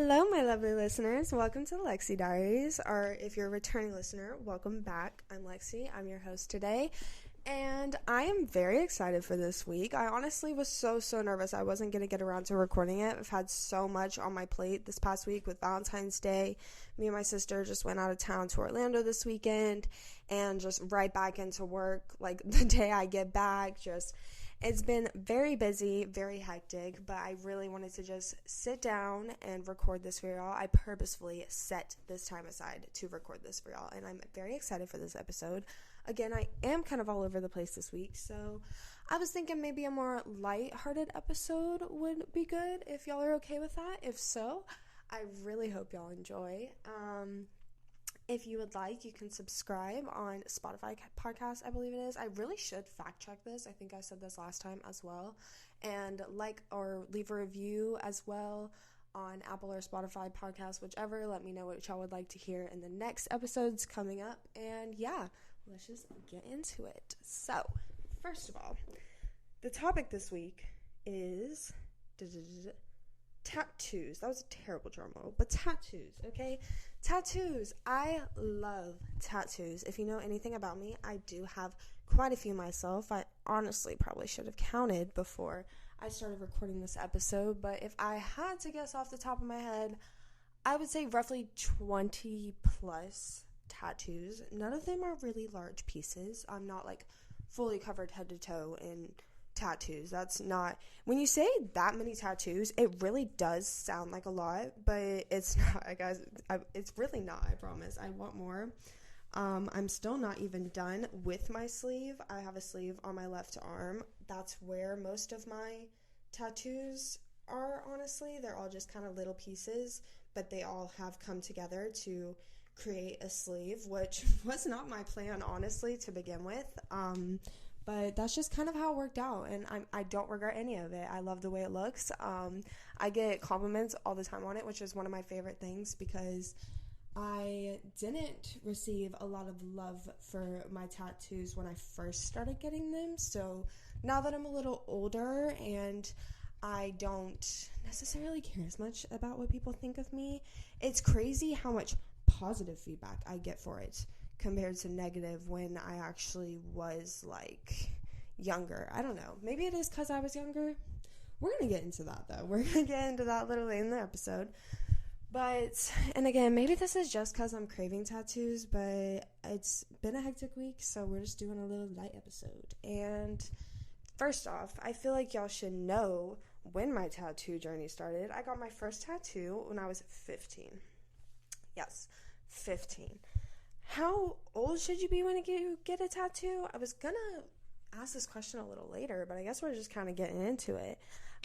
Hello, my lovely listeners. Welcome to the Lexi Diaries, or if you're a returning listener, welcome back. I'm Lexi. I'm your host today, and I am very excited for this week. I honestly was so nervous I wasn't going to get around to recording it. I've had so much on my plate this past week with Valentine's Day. Me and my sister just went out of town to Orlando this weekend, and just right back into work, like the day I get back, it's been very busy, very hectic, but I really wanted to just sit down and record this for y'all. I purposefully set this time aside to record this for y'all, and I'm very excited for this episode. Again, I am kind of all over the place this week, so I was thinking maybe a more light-hearted episode would be good, if y'all are okay with that. If so, I really hope y'all enjoy. If you would like, you can subscribe on Spotify podcast, I believe it is. I really should fact check this. I think I said this last time as well. And like or leave a review as well on Apple or Spotify podcast, whichever. Let me know what y'all would like to hear in the next episodes coming up. And yeah, let's just get into it. So, first of all, the topic this week is tattoos. That was a terrible drum roll, but tattoos, okay? Tattoos. I love tattoos. If you know anything about me, I do have quite a few myself. I honestly probably should have counted before I started recording this episode, but if I had to guess off the top of my head, I would say roughly 20 plus tattoos. None of them are really large pieces. I'm not like fully covered head to toe in tattoos. That's not, when you say that many tattoos, it really does sound like a lot, but it's not, guys. It's really not, I promise. I want more. I'm still not even done with my sleeve. I have a sleeve on my left arm. That's where most of my tattoos are, honestly. They're all just kind of little pieces, but they all have come together to create a sleeve, which was not my plan, honestly, to begin with. But that's just kind of how it worked out, and I don't regret any of it. I love the way it looks. I get compliments all the time on it, which is one of my favorite things, because I didn't receive a lot of love for my tattoos when I first started getting them. So now that I'm a little older and I don't necessarily care as much about what people think of me, it's crazy how much positive feedback I get for it compared to negative when I actually was, like, younger. I don't know. Maybe it is because I was younger. We're going to get into that, though. We're going to get into that a little later in the episode. But, and again, maybe this is just because I'm craving tattoos, but it's been a hectic week, so we're just doing a little light episode. And first off, I feel like y'all should know when my tattoo journey started. I got my first tattoo when I was 15. Yes, 15. How old should you be when you get a tattoo? I was gonna ask this question a little later, but I guess we're just kind of getting into it.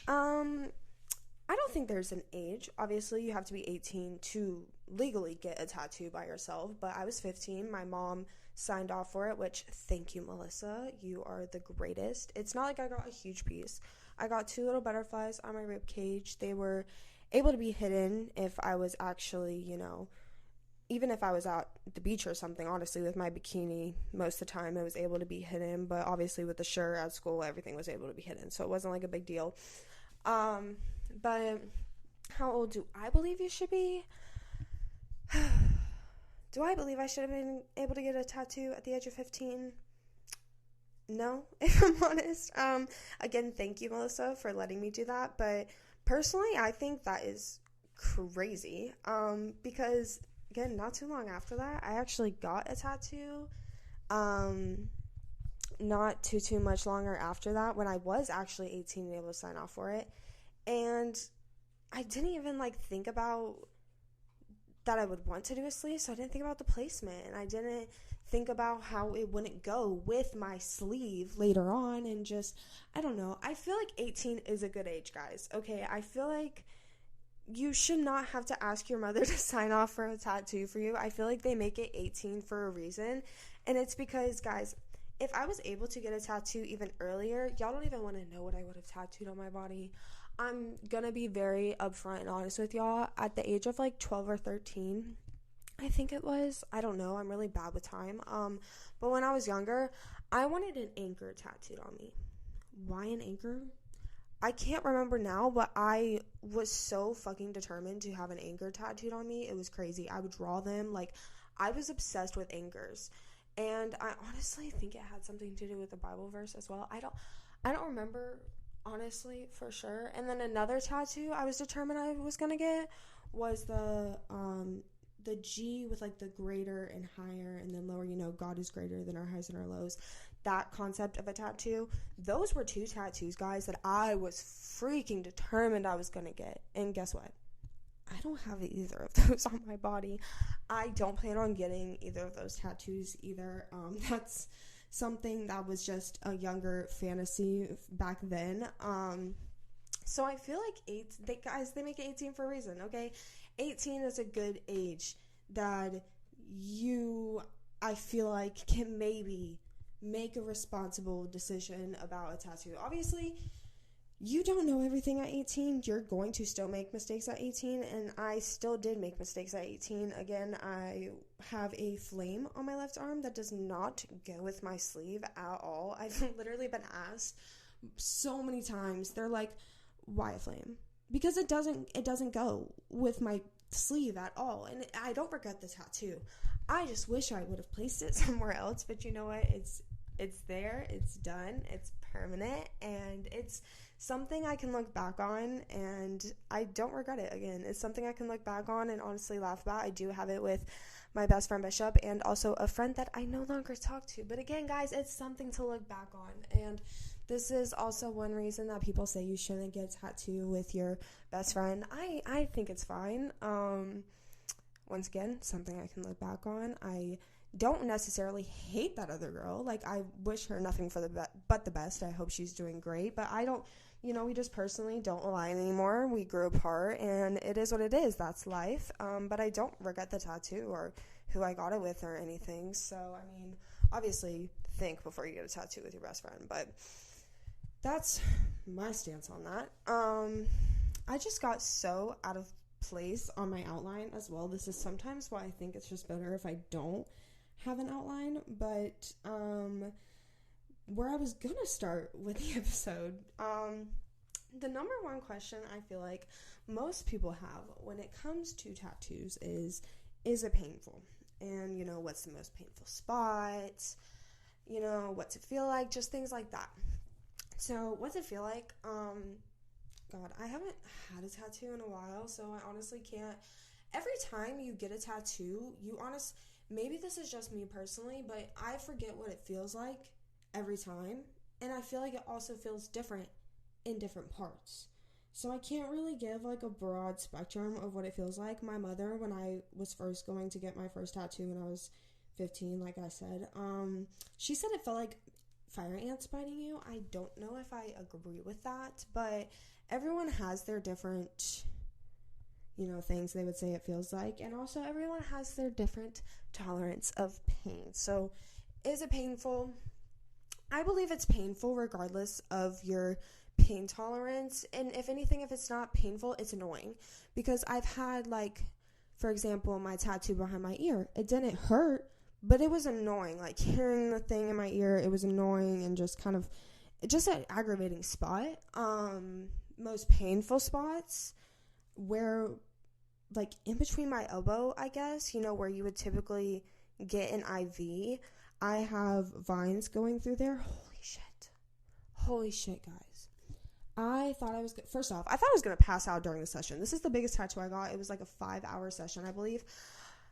I don't think there's an age. Obviously, you have to be 18 to legally get a tattoo by yourself, but I was 15. My mom signed off for it, which, thank you, Melissa. You are the greatest. It's not like I got a huge piece. I got 2 little butterflies on my rib cage. They were able to be hidden if I was actually, even if I was at the beach or something, honestly, with my bikini, most of the time it was able to be hidden, but obviously with the shirt at school, everything was able to be hidden, so it wasn't like a big deal. But how old do I believe you should be? Do I believe I should have been able to get a tattoo at the age of 15? No, if I'm honest. Again, thank you, Melissa, for letting me do that, but personally, I think that is crazy, because again, not too long after that, I actually got a tattoo. Not too much longer after that, when I was actually 18 and able to sign off for it. And I didn't even, think about that I would want to do a sleeve, so I didn't think about the placement. And I didn't think about how it wouldn't go with my sleeve later on. And just, I don't know. I feel like 18 is a good age, guys. Okay, I feel like you should not have to ask your mother to sign off for a tattoo for you. I feel like they make it 18 for a reason, and it's because, guys, if I was able to get a tattoo even earlier, y'all don't even want to know what I would have tattooed on my body. I'm gonna be very upfront and honest with y'all. At the age of 12 or 13, I think it was, I don't know, I'm really bad with time, but when I was younger, I wanted an anchor tattooed on me. Why an anchor? I can't remember now, but I was so fucking determined to have an anchor tattooed on me. It was crazy. I would draw them. Like, I was obsessed with anchors. And I honestly think it had something to do with the Bible verse as well. I don't remember, honestly, for sure. And then another tattoo I was determined I was going to get was the G with, like, the greater and higher and then lower, God is greater than our highs and our lows. That concept of a tattoo. Those were 2 tattoos, guys, that I was freaking determined I was going to get. And guess what? I don't have either of those on my body. I don't plan on getting either of those tattoos either. That's something that was just a younger fantasy back then. So I feel like they make it 18 for a reason, okay? 18 is a good age that I feel like, can maybe make a responsible decision about a tattoo. Obviously, you don't know everything at 18. You're going to still make mistakes at 18, and I still did make mistakes at 18. Again, I have a flame on my left arm that does not go with my sleeve at all. I've literally been asked so many times. They're like, why a flame? Because it doesn't go with my sleeve at all, and I don't regret the tattoo. I just wish I would have placed it somewhere else, but you know what? It's there, it's done, it's permanent, and it's something I can look back on, and I don't regret it. Again, it's something I can look back on and honestly laugh about. I do have it with my best friend Bishop and also a friend that I no longer talk to. But again, guys, it's something to look back on, and this is also one reason that people say you shouldn't get a tattoo with your best friend. I think it's fine. Once again, something I can look back on. I don't necessarily hate that other girl. Like, I wish her nothing but the best. I hope she's doing great. But I don't, we just personally don't align anymore. We grew apart, and it is what it is. That's life. But I don't regret the tattoo or who I got it with or anything. So, I mean, obviously, think before you get a tattoo with your best friend. But that's my stance on that. I just got so out of place on my outline as well. This is sometimes why I think it's just better if I don't have an outline. But where I was gonna start with the episode, the number one question I feel like most people have when it comes to tattoos is it painful? And what's the most painful spot? What's it feel like? Just things like that. So, what's it feel like? God, I haven't had a tattoo in a while, so I honestly can't. Every time you get a tattoo, maybe this is just me personally, but I forget what it feels like every time, and I feel like it also feels different in different parts. So I can't really give like a broad spectrum of what it feels like. My mother, when I was first going to get my first tattoo when I was 15, like I said, she said it felt like fire ants biting you. I don't know if I agree with that, but everyone has their different, things they would say it feels like, and also everyone has their different tolerance of pain. So, is it painful? I believe it's painful regardless of your pain tolerance, and if anything, if it's not painful, it's annoying, because I've had, like, for example, my tattoo behind my ear. It didn't hurt, but it was annoying. Like, hearing the thing in my ear, it was annoying and just kind of just an aggravating spot. Most painful spots where, like, in between my elbow, I guess, where you would typically get an IV. I have vines going through there. Holy shit, guys. I thought I was first off, I thought I was going to pass out during the session. This is the biggest tattoo I got. It was like a 5-hour session, I believe.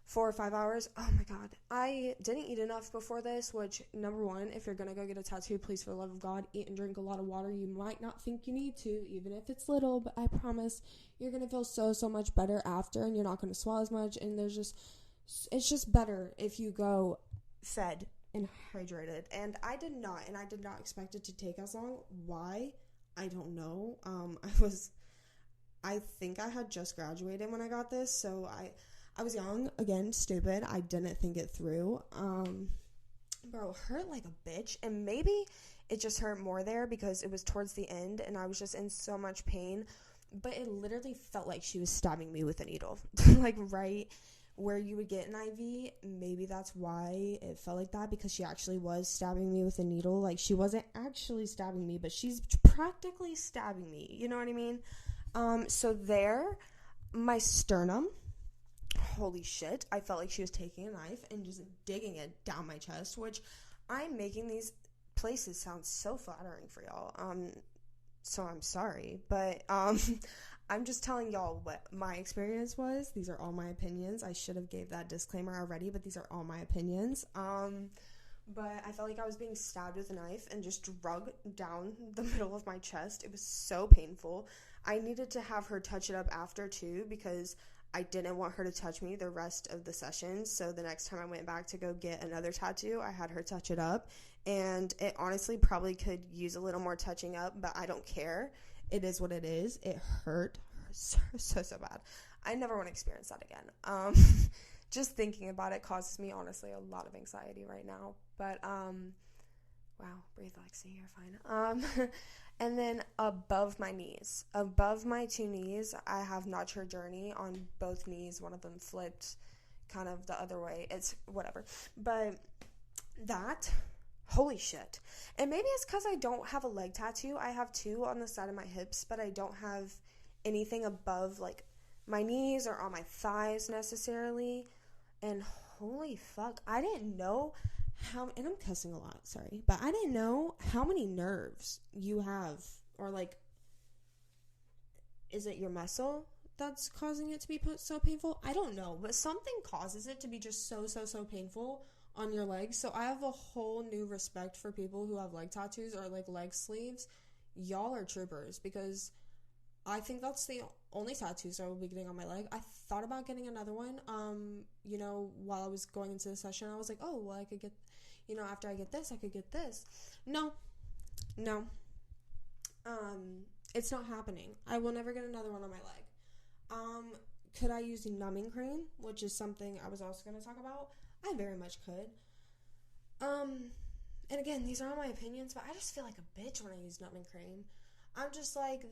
4 or 5 hours. Oh my god. I didn't eat enough before this, which, number one, if you're gonna go get a tattoo, please, for the love of God, eat and drink a lot of water. You might not think you need to, even if it's little, but I promise you're gonna feel so much better after, and you're not gonna swallow as much, and it's just better if you go fed and hydrated. And I did not expect it to take as long. Why? I don't know. I think I had just graduated when I got this, so I was young, again, stupid. I didn't think it through. Bro, it hurt like a bitch, and maybe it just hurt more there because it was towards the end, and I was just in so much pain, but it literally felt like she was stabbing me with a needle, like right where you would get an IV, maybe that's why it felt like that, because she actually was stabbing me with a needle. Like, she wasn't actually stabbing me, but she's practically stabbing me, you know what I mean? So there, my sternum, holy shit, I felt like she was taking a knife and just digging it down my chest, which I'm making these places sound so flattering for y'all, so I'm sorry, but, I'm just telling y'all what my experience was. These are all my opinions. I should have gave that disclaimer already, but these are all my opinions. But I felt like I was being stabbed with a knife and just drug down the middle of my chest. It was so painful. I needed to have her touch it up after, too, because I didn't want her to touch me the rest of the session. So the next time I went back to go get another tattoo, I had her touch it up. And it honestly probably could use a little more touching up, but I don't care. It is what it is. It hurt so bad. I never want to experience that again. Just thinking about it causes me, honestly, a lot of anxiety right now. But, wow, breathe, Lexi, you're fine. And then above my knees, above my two knees, I have Notch Her Journey on both knees. One of them flipped kind of the other way. It's whatever. But that... holy shit. And maybe it's because I don't have a leg tattoo. I have two on the side of my hips, but I don't have anything above, like, my knees or on my thighs necessarily. And holy fuck, I didn't know how, and I'm cussing a lot, sorry, but I didn't know how many nerves you have, or, like, is it your muscle that's causing it to be so painful? I don't know, but something causes it to be just so painful on your legs. So I have a whole new respect for people who have leg tattoos or like leg sleeves. Y'all are troopers, because I think that's the only tattoos I will be getting on my leg. I thought about getting another one, while I was going into the session. I was like, oh, well, I could get, after I get this, I could get this. No, it's not happening. I will never get another one on my leg. Could I use numbing cream, which is something I was also going to talk about? I very much could. And again, these are all my opinions, but I just feel like a bitch when I use numbing cream. I'm just like,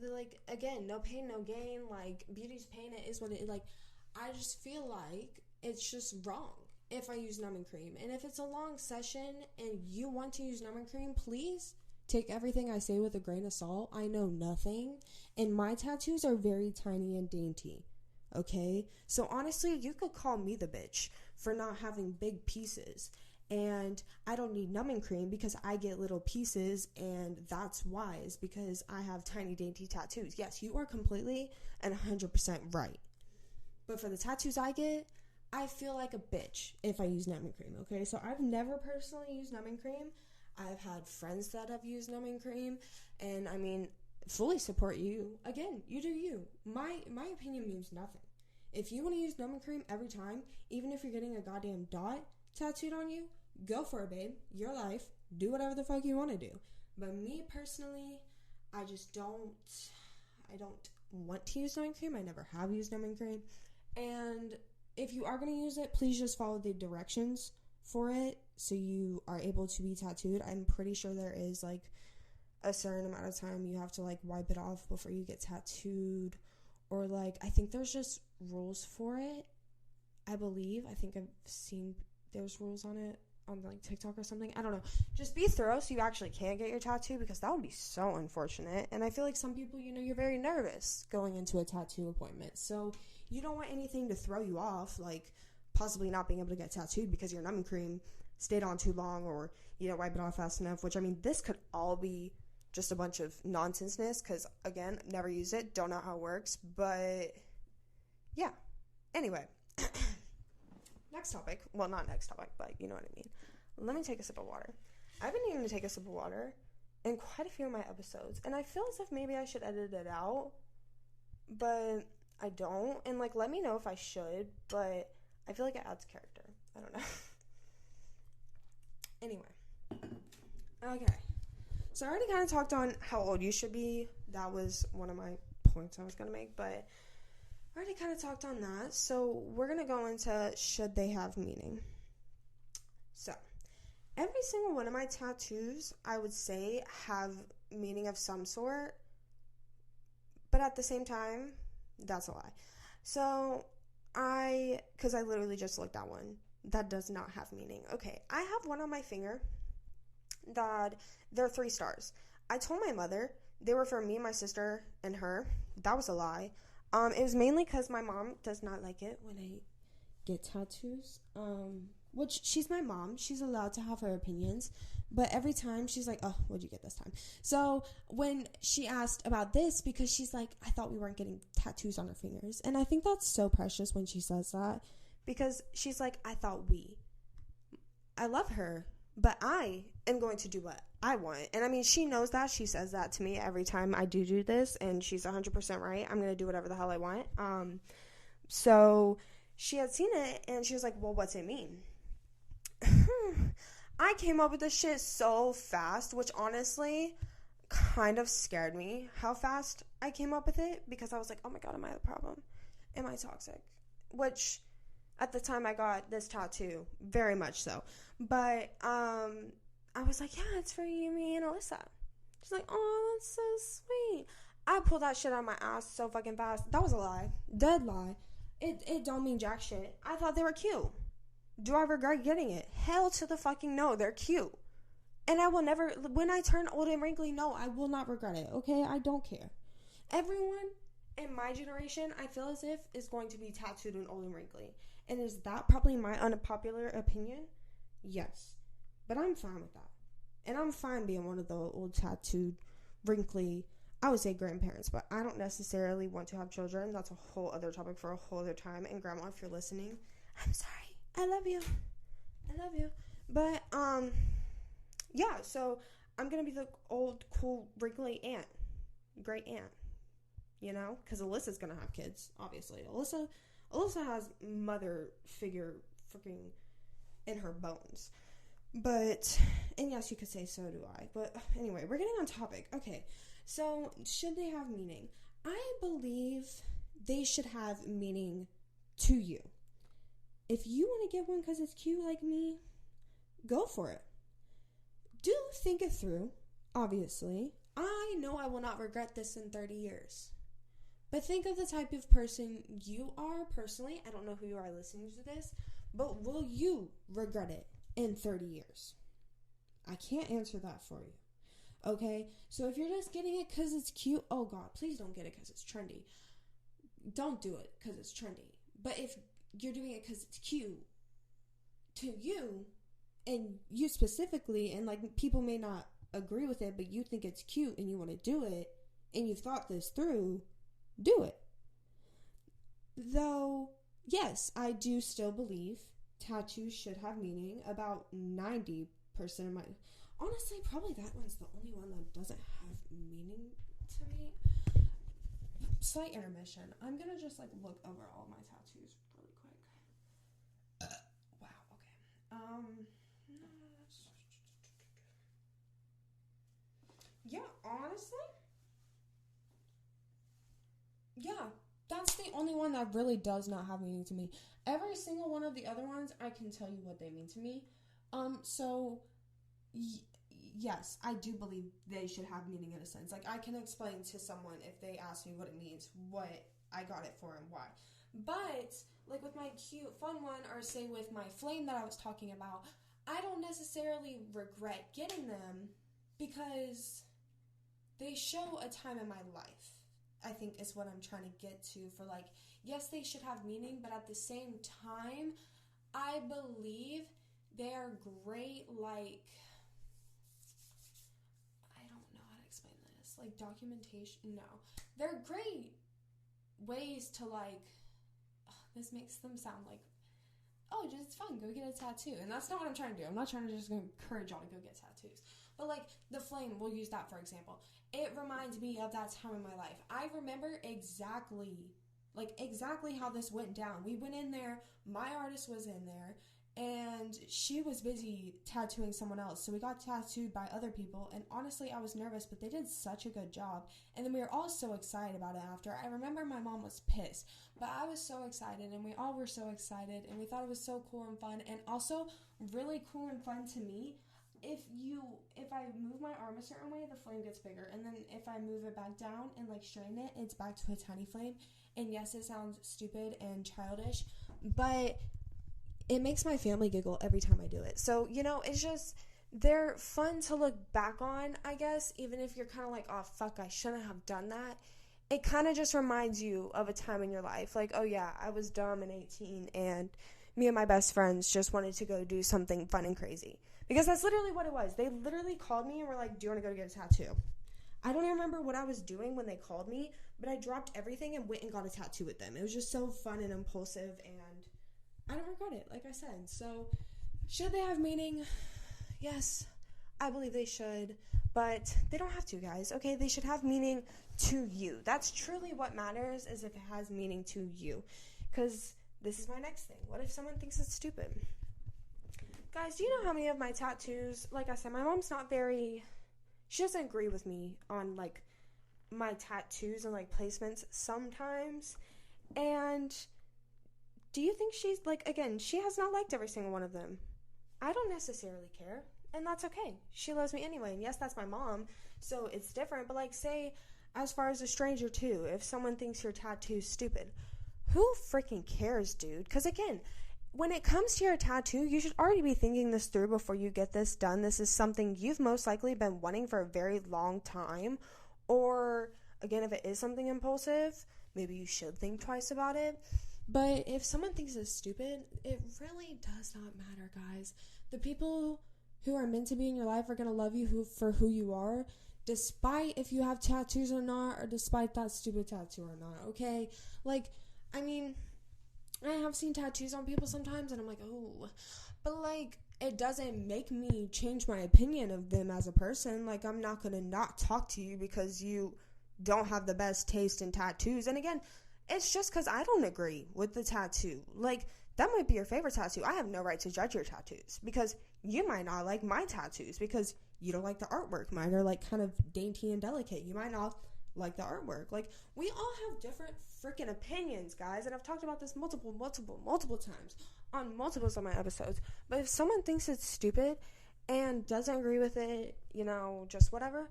again, no pain, no gain. Like, beauty's pain, it is what it is. Like, I just feel like it's just wrong if I use numbing cream. And if it's a long session and you want to use numbing cream, please take everything I say with a grain of salt. I know nothing. And my tattoos are very tiny and dainty. Okay? So honestly, you could call me the bitch for not having big pieces. And I don't need numbing cream because I get little pieces, and that's wise because I have tiny dainty tattoos. Yes, you are completely and 100% right. But for the tattoos I get, I feel like a bitch if I use numbing cream, okay? So I've never personally used numbing cream. I've had friends that have used numbing cream, and I mean, fully support you. Again, you do you. My opinion means nothing. If you want to use numbing cream every time, even if you're getting a goddamn dot tattooed on you, go for it, babe. Your life. Do whatever the fuck you want to do. But me personally, I don't want to use numbing cream. I never have used numbing cream. And if you are going to use it, please just follow the directions for it so you are able to be tattooed. I'm pretty sure there is like a certain amount of time you have to like wipe it off before you get tattooed, or like I think there's just rules for it. I think I've seen there's rules on it on like TikTok or something. I don't know. Just be thorough so you actually can get your tattoo, because that would be so unfortunate. And I feel like some people, you're very nervous going into a tattoo appointment, so you don't want anything to throw you off, like possibly not being able to get tattooed because your numbing cream stayed on too long, or you don't wipe it off fast enough, which I mean, this could all be just a bunch of nonsenseness, because again, never used it, don't know how it works, but yeah. Anyway, next topic. Well, not next topic, but you know what I mean. Let me take a sip of water. I've been needing to take a sip of water in quite a few of my episodes, and I feel as if maybe I should edit it out, but I don't. And like, let me know if I should, but I feel like it adds character. I don't know. Anyway. Okay. So I already kind of talked on how old you should be. That was one of my points I was going to make, but I already kind of talked on that. So we're going to go into should they have meaning. So every single one of my tattoos, I would say, have meaning of some sort, but at the same time, that's a lie. So because I literally just looked at one that does not have meaning. Okay, I have one on my finger that they're 3 stars. I told my mother they were for me, my sister, and her. That was a lie. It was mainly because my mom does not like it when I get tattoos. Which, she's my mom. She's allowed to have her opinions. But every time she's like, oh, what'd you get this time? So when she asked about this, because she's like, I thought we weren't getting tattoos on our fingers. And I think that's so precious when she says that. Because she's like, I thought we. I love her. But I am going to do what I want. And I mean, she knows that. She says that to me every time I do this. And she's 100% right. I'm going to do whatever the hell I want. So she had seen it. And she was like, well, what's it mean? I came up with this shit so fast. Which honestly kind of scared me. How fast I came up with it. Because I was like, oh my God, am I the problem? Am I toxic? Which, at the time I got this tattoo, very much so. But I was like, yeah, it's for you, me, and Alyssa. She's like, oh, that's so sweet. I pulled that shit out of my ass so fucking fast. That was a lie. Dead lie. It don't mean jack shit. I thought they were cute. Do I regret getting it? Hell to the fucking no. They're cute. And I will never, when I turn old and wrinkly, no, I will not regret it, okay? I don't care. Everyone in my generation, I feel as if, is going to be tattooed and old and wrinkly. And is that probably my unpopular opinion? Yes. But I'm fine with that. And I'm fine being one of the old tattooed, wrinkly, I would say grandparents, but I don't necessarily want to have children. That's a whole other topic for a whole other time. And Grandma, if you're listening, I'm sorry. I love you. I love you. But, yeah, so I'm going to be the old, cool, wrinkly aunt. Great aunt. You know? Because Alyssa's going to have kids, obviously. Alyssa has mother figure freaking in her bones. But, and yes, you could say so do I. But anyway, we're getting on topic. Okay, so should they have meaning? I believe they should have meaning to you. If you want to get one because it's cute like me, go for it. Do think it through, obviously. I know I will not regret this in 30 years. But think of the type of person you are personally. I don't know who you are listening to this, but will you regret it in 30 years? I can't answer that for you. Okay? So if you're just getting it because it's cute, oh God, please don't get it because it's trendy. Don't do it because it's trendy. But if you're doing it because it's cute to you, and you specifically, and like people may not agree with it, but you think it's cute and you want to do it, and you've thought this through, do it. Though, yes, I do still believe tattoos should have meaning. About 90% of my... Honestly, probably that one's the only one that doesn't have meaning to me. Slight intermission. I'm going to just, look over all my tattoos really quick. Wow, okay. Yeah, honestly... Yeah, that's the only one that really does not have meaning to me. Every single one of the other ones, I can tell you what they mean to me. Yes, I do believe they should have meaning in a sense. Like, I can explain to someone if they ask me what it means, what I got it for and why. But, like with my cute, fun one, or say with my flame that I was talking about, I don't necessarily regret getting them because they show a time in my life. I think is what I'm trying to get to for yes, they should have meaning, but at the same time, I believe they are great, I don't know how to explain this, documentation, no. They're great ways to this makes them sound oh, just fun, go get a tattoo. And that's not what I'm trying to do. I'm not trying to just encourage y'all to go get tattoos. But the flame, we'll use that for example. It reminds me of that time in my life. I remember exactly how this went down. We went in there, my artist was in there, and she was busy tattooing someone else. So we got tattooed by other people, and honestly, I was nervous, but they did such a good job. And then we were all so excited about it after. I remember my mom was pissed, but I was so excited, and we all were so excited, and we thought it was so cool and fun, and also really cool and fun to me. If I move my arm a certain way, the flame gets bigger, and then if I move it back down and straighten it, it's back to a tiny flame. And yes, it sounds stupid and childish, but it makes my family giggle every time I do it. So, it's just, they're fun to look back on, I guess, even if you're kind of like, oh, fuck, I shouldn't have done that. It kind of just reminds you of a time in your life. Like, oh, yeah, I was dumb and 18, and me and my best friends just wanted to go do something fun and crazy. Because that's literally what it was. They literally called me and were like, do you want to go get a tattoo? I don't even remember what I was doing when they called me, but I dropped everything and went and got a tattoo with them. It was just so fun and impulsive, and I don't regret it, like I said. So, should they have meaning? Yes, I believe they should, but they don't have to, guys, okay? They should have meaning to you. That's truly what matters, is if it has meaning to you. Because this is my next thing. What if someone thinks it's stupid? Guys, do you know how many of my tattoos, like I said, my mom's not very, she doesn't agree with me on, like, my tattoos and, like, placements sometimes, and do you think she's, like, again, she has not liked every single one of them. I don't necessarily care, and that's okay. She loves me anyway, and yes, that's my mom, so it's different, but, like, say, as far as a stranger, too, if someone thinks your tattoo's stupid, who freaking cares, dude? Because, again, when it comes to your tattoo, you should already be thinking this through before you get this done. This is something you've most likely been wanting for a very long time, or, again, if it is something impulsive, maybe you should think twice about it. But if someone thinks it's stupid, it really does not matter, guys. The people who are meant to be in your life are going to love you for who you are, despite if you have tattoos or not, or despite that stupid tattoo or not, okay? Like, I mean, I have seen tattoos on people sometimes, and I'm like, oh. But, like, it doesn't make me change my opinion of them as a person. Like, I'm not going to not talk to you because you don't have the best taste in tattoos. And, again, it's just because I don't agree with the tattoo. Like, that might be your favorite tattoo. I have no right to judge your tattoos because you might not like my tattoos because you don't like the artwork. Mine are, like, kind of dainty and delicate. You might not like the artwork. Like, we all have different freaking opinions, guys, and I've talked about this multiple times on multiple of my episodes. But if someone thinks it's stupid and doesn't agree with it, just whatever,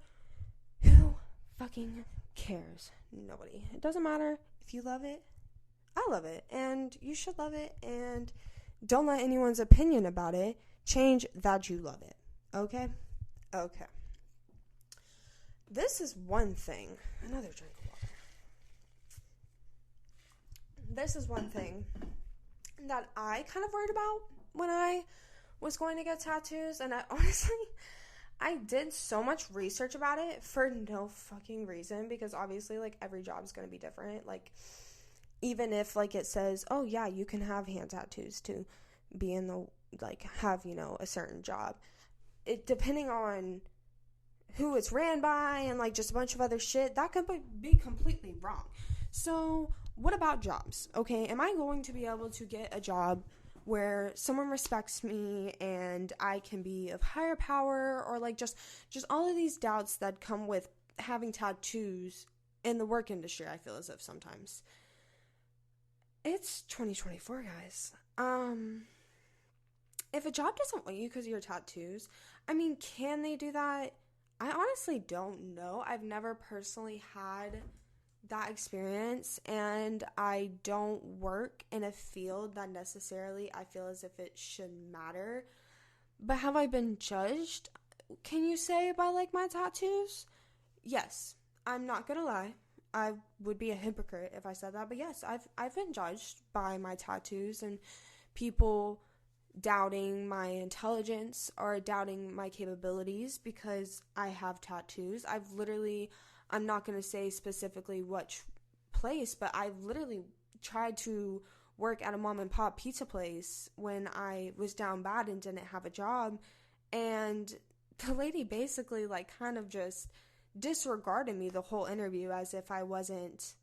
who fucking cares? Nobody. It doesn't matter. If you love it, I love it, and you should love it, and don't let anyone's opinion about it change that you love it, okay? Okay. This is one thing. Another drink of water. This is one thing that I kind of worried about when I was going to get tattoos, and I did so much research about it for no fucking reason, because obviously, like, every job is going to be different. Like, even if, like, it says, oh, yeah, you can have hand tattoos to be in the, like, have, a certain job. It, depending on who it's ran by and, like, just a bunch of other shit, that could be completely wrong. So, what about jobs? Okay, am I going to be able to get a job where someone respects me and I can be of higher power, or, like, just all of these doubts that come with having tattoos in the work industry, I feel as if sometimes. It's 2024, guys. If a job doesn't want you because of your tattoos, I mean, can they do that? I honestly don't know. I've never personally had that experience, and I don't work in a field that necessarily I feel as if it should matter. But have I been judged, can you say, by, like, my tattoos? Yes. I'm not gonna lie. I would be a hypocrite if I said that, but yes, I've been judged by my tattoos, and people doubting my intelligence or doubting my capabilities because I have tattoos. I'm not going to say specifically which place, but I've literally tried to work at a mom and pop pizza place when I was down bad and didn't have a job, and the lady basically, like, kind of just disregarded me the whole interview as if I wasn't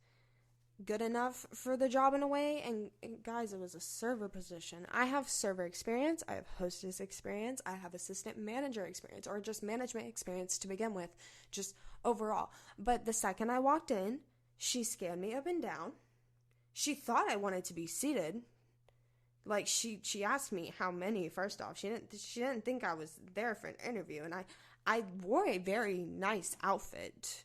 good enough for the job in a way. And guys, it was a server position. I have server experience, I have hostess experience, I have assistant manager experience, or just management experience to begin with, just overall. But the second I walked in, she scanned me up and down. She thought I wanted to be seated. Like, she asked me how many, first off. She didn't think I was there for an interview, and I wore a very nice outfit.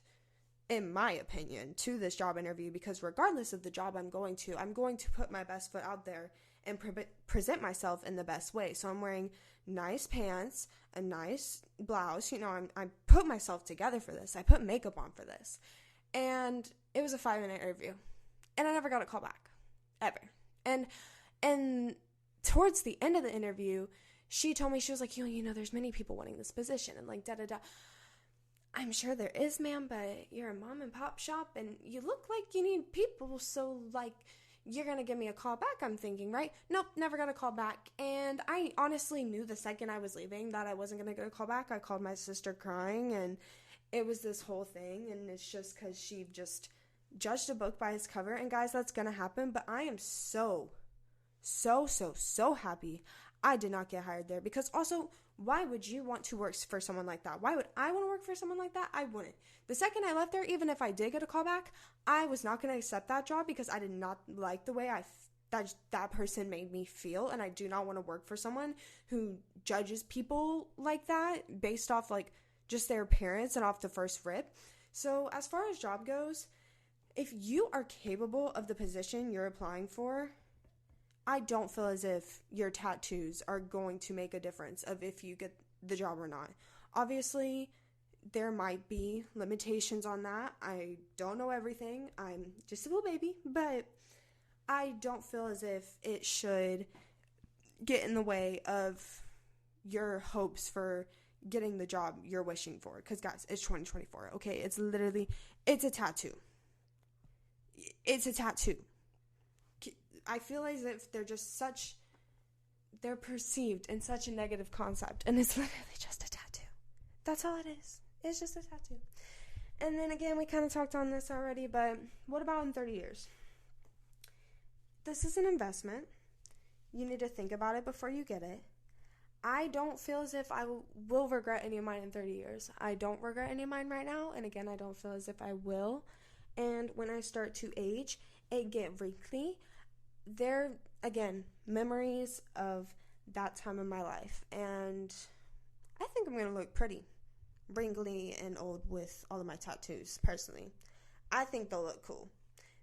in my opinion, to this job interview, because regardless of the job I'm going to put my best foot out there and present myself in the best way. So I'm wearing nice pants, a nice blouse, I put myself together for this. I put makeup on for this. And it was a 5-minute interview. And I never got a call back. Ever. And towards the end of the interview, she told me, she was like, there's many people wanting this position, and like, da-da-da. I'm sure there is, ma'am, but you're a mom and pop shop, and you look like you need people, so, like, you're going to give me a call back, I'm thinking, right? Nope, never got a call back, and I honestly knew the second I was leaving that I wasn't going to get a call back. I called my sister crying, and it was this whole thing, and it's just because she just judged a book by its cover, and guys, that's going to happen, but I am so happy I did not get hired there, because also, why would you want to work for someone like that? Why would I want to work for someone like that? I wouldn't. The second I left there, even if I did get a call back, I was not going to accept that job because I did not like the way that person made me feel, and I do not want to work for someone who judges people like that based off like just their appearance and off the first rip. So as far as job goes, if you are capable of the position you're applying for, I don't feel as if your tattoos are going to make a difference of if you get the job or not. Obviously, there might be limitations on that. I don't know everything. I'm just a little baby, but I don't feel as if it should get in the way of your hopes for getting the job you're wishing for. Because, guys, it's 2024, okay? It's a tattoo. It's a tattoo. I feel as if they're perceived in such a negative concept, and it's literally just a tattoo. That's all it is. It's just a tattoo. And then again, we kind of talked on this already, but what about in 30 years? This is an investment. You need to think about it before you get it. I don't feel as if I will regret any of mine in 30 years. I don't regret any of mine right now, and again, I don't feel as if I will. And when I start to age and get wrinkly, they're, again, memories of that time in my life, and I think I'm going to look pretty wrinkly and old with all of my tattoos, personally. I think they'll look cool.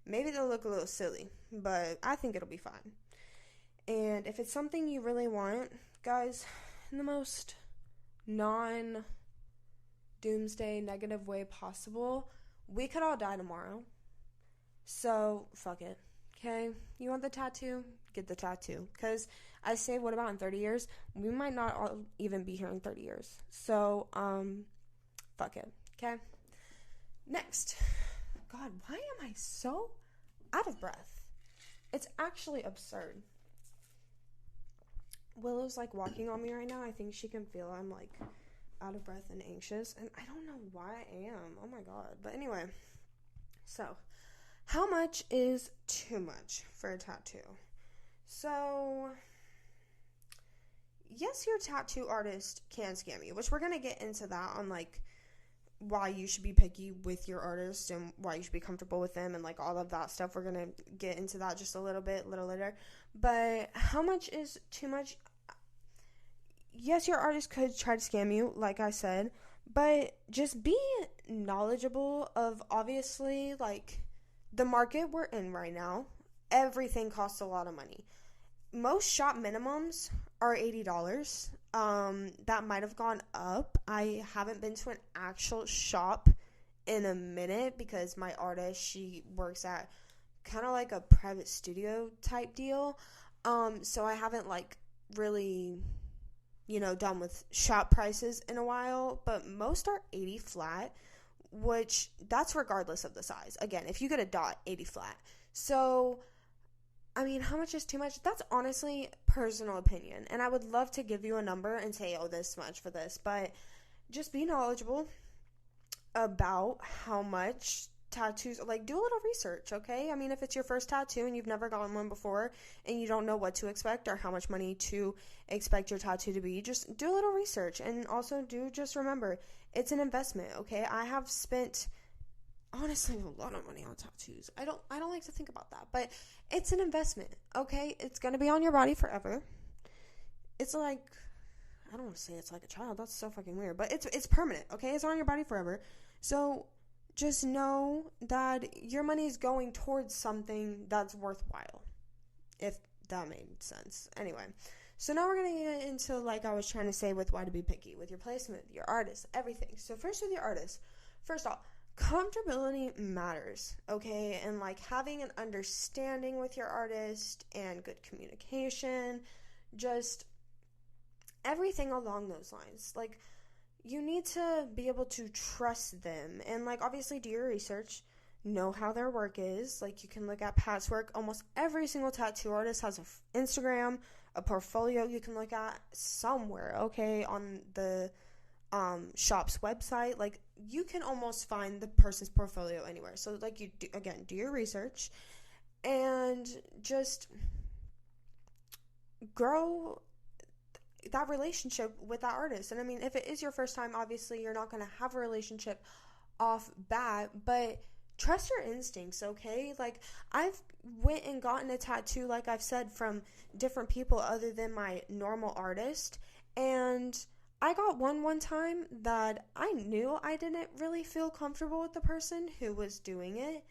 Maybe they'll look a little silly, but I think it'll be fine. And if it's something you really want, guys, in the most non-doomsday negative way possible, we could all die tomorrow. So, fuck it. Okay, you want the tattoo? Get the tattoo. Because I say, what about in 30 years? We might not all even be here in 30 years. So, fuck it. Okay? Next. God, why am I so out of breath? It's actually absurd. Willow's, like, walking on me right now. I think she can feel I'm, like, out of breath and anxious. And I don't know why I am. Oh, my God. But anyway. So, how much is too much for a tattoo? So, yes, your tattoo artist can scam you, which we're going to get into that on, like, why you should be picky with your artist and why you should be comfortable with them and, like, all of that stuff. We're going to get into that just a little later. But how much is too much? Yes, your artist could try to scam you, like I said, but just be knowledgeable of, obviously, like, the market we're in right now. Everything costs a lot of money. Most shop minimums are $80. That might have gone up. I haven't been to an actual shop in a minute because my artist, she works at kind of like a private studio type deal. So I haven't, like, really, done with shop prices in a while, but most are 80 flat, which that's regardless of the size. Again, if you get a dot, 80 flat. So, I mean, how much is too much? That's honestly personal opinion, and I would love to give you a number and say, oh, this much for this, but just be knowledgeable about how much tattoos, like, do a little research, okay? I mean, if it's your first tattoo and you've never gotten one before and you don't know what to expect or how much money to expect your tattoo to be, just do a little research. And also just remember, it's an investment, okay? I have spent, honestly, a lot of money on tattoos. I don't like to think about that, but it's an investment, okay? It's going to be on your body forever. It's like, I don't want to say it's like a child. That's so fucking weird, but it's permanent, okay? It's on your body forever. So just know that your money is going towards something that's worthwhile, if that made sense. Anyway, so now we're going to get into, like I was trying to say, with why to be picky, with your placement, your artist, everything. So first with your artist, first off, comfortability matters, okay? And like having an understanding with your artist and good communication, just everything along those lines. Like, you need to be able to trust them and, like, obviously do your research, know how their work is. Like, you can look at Pat's work. Almost every single tattoo artist has an Instagram, a portfolio you can look at somewhere, okay, on the shop's website. Like, you can almost find the person's portfolio anywhere. So, like, you do, again, do your research and just grow that relationship with that artist. And I mean, if it is your first time, obviously you're not going to have a relationship off bat, but trust your instincts, okay? Like, I've went and gotten a tattoo, like I've said, from different people other than my normal artist, and I got one time that I knew I didn't really feel comfortable with the person who was doing it,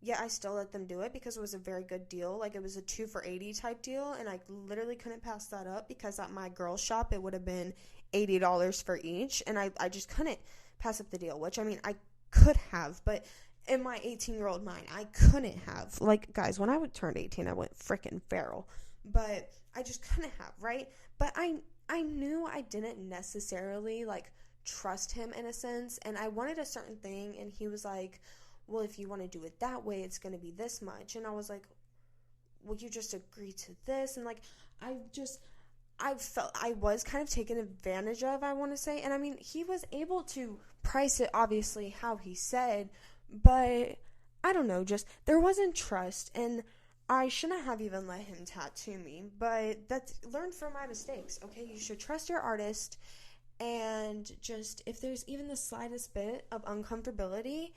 yet I still let them do it because it was a very good deal. Like, it was a 2 for $80 type deal, and I literally couldn't pass that up because at my girl shop it would have been $80 for each, and I just couldn't pass up the deal, which, I mean, I could have, but in my 18-year-old mind, I couldn't have. Like, guys, when I turned 18, I went freaking feral, but I just couldn't have, right? But I knew I didn't necessarily, like, trust him in a sense, and I wanted a certain thing, and he was like, well, if you want to do it that way, it's going to be this much. And I was like, will you just agree to this? And, like, I felt I was kind of taken advantage of, I want to say. And I mean, he was able to price it, obviously, how he said, but I don't know, just there wasn't trust, and I shouldn't have even let him tattoo me, but that's learn from my mistakes, okay? You should trust your artist, and just, if there's even the slightest bit of uncomfortability,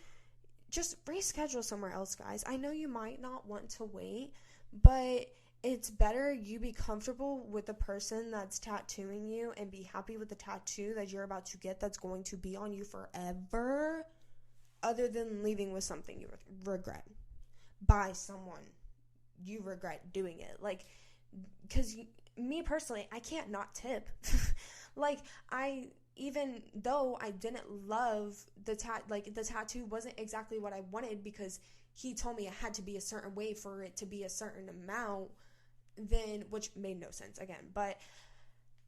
just reschedule somewhere else, guys. I know you might not want to wait, but it's better you be comfortable with the person that's tattooing you and be happy with the tattoo that you're about to get that's going to be on you forever, other than leaving with something you regret by someone you regret doing it. Like, because me personally, I can't not tip. Like, even though I didn't love the tattoo wasn't exactly what I wanted, because he told me it had to be a certain way for it to be a certain amount, then, which made no sense again, but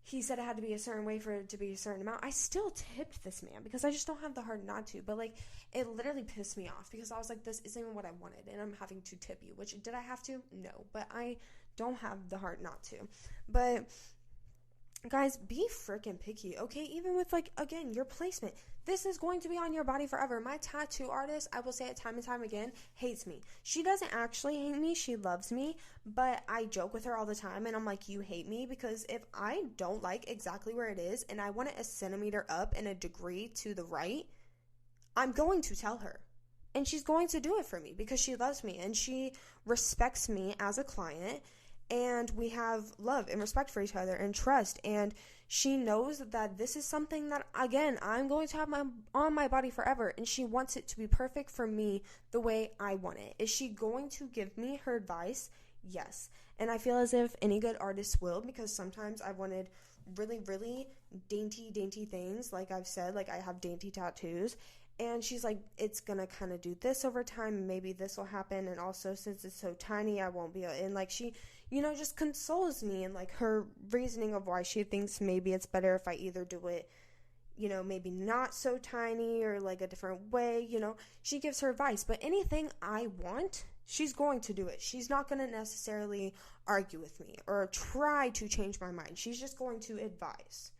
he said it had to be a certain way for it to be a certain amount. I still tipped this man because I just don't have the heart not to, but, like, it literally pissed me off because I was like, this isn't even what I wanted, and I'm having to tip you, which, did I have to? No, but I don't have the heart not to. But guys, be freaking picky, okay? Even with, like, again, your placement. This is going to be on your body forever. My tattoo artist, I will say it time and time again, hates me. She doesn't actually hate me. She loves me. But I joke with her all the time, and I'm like, you hate me? Because if I don't like exactly where it is, and I want it a centimeter up and a degree to the right, I'm going to tell her. And she's going to do it for me because she loves me, and she respects me as a client. And we have love and respect for each other and trust. And she knows that this is something that, again, I'm going to have on my body forever. And she wants it to be perfect for me the way I want it. Is she going to give me her advice? Yes. And I feel as if any good artist will, because sometimes I wanted really, really dainty things. Like I've said, like, I have dainty tattoos. And she's like, it's going to kind of do this over time, and maybe this will happen, and also since it's so tiny, I won't be able, and, like, she, you know, just consoles me, and, like, her reasoning of why she thinks maybe it's better if I either do it, you know, maybe not so tiny, or, like, a different way, you know, she gives her advice. But anything I want, she's going to do it. She's not going to necessarily argue with me or try to change my mind. She's just going to advise,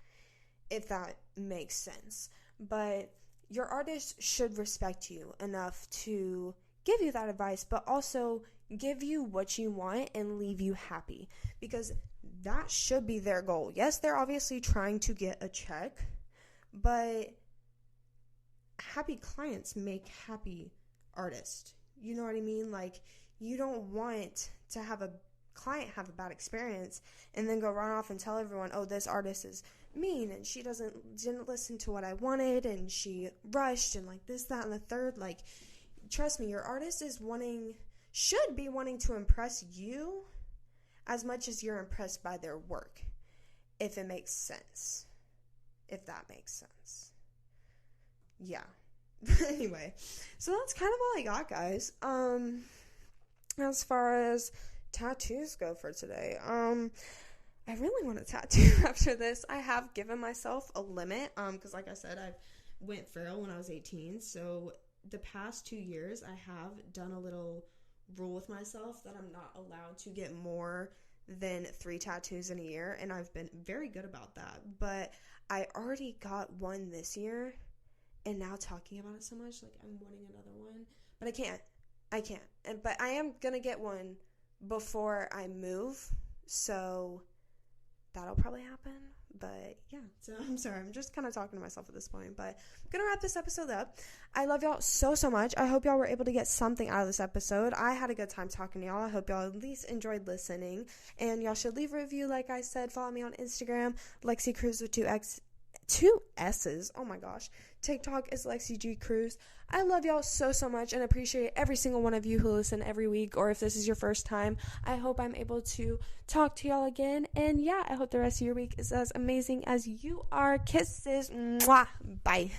if that makes sense. But your artist should respect you enough to give you that advice, but also give you what you want and leave you happy, because that should be their goal. Yes, they're obviously trying to get a check, but happy clients make happy artists. You know what I mean? Like, you don't want to have a client have a bad experience and then go run off and tell everyone, oh, this artist is mean and she didn't listen to what I wanted and she rushed and like this, that, and the third. Like, trust me, your artist should be wanting to impress you as much as you're impressed by their work, if it makes sense. If that makes sense. Yeah. Anyway, so that's kind of all I got, guys. As far as tattoos go for today, I really want a tattoo after this. I have given myself a limit, because like I said, I went feral when I was 18, so the past 2 years, I have done a little rule with myself that I'm not allowed to get more than 3 tattoos in a year, and I've been very good about that, but I already got one this year, and now talking about it so much, like, I'm wanting another one, but I can't, but I am gonna get one before I move, so that'll probably happen. But yeah, so I'm sorry, I'm just kind of talking to myself at this point, but I'm gonna wrap this episode up. I love y'all so much. I hope y'all were able to get something out of this episode. I had a good time talking to y'all. I hope y'all at least enjoyed listening, and y'all should leave a review. Like I said, follow me on Instagram, Lexi Cruz with 2 S's. Oh my gosh. TikTok is Lexi G Cruz. I love y'all so much and appreciate every single one of you who listen every week, or if this is your first time, I hope I'm able to talk to y'all again. And yeah, I hope the rest of your week is as amazing as you are. Kisses. Mwah. Bye.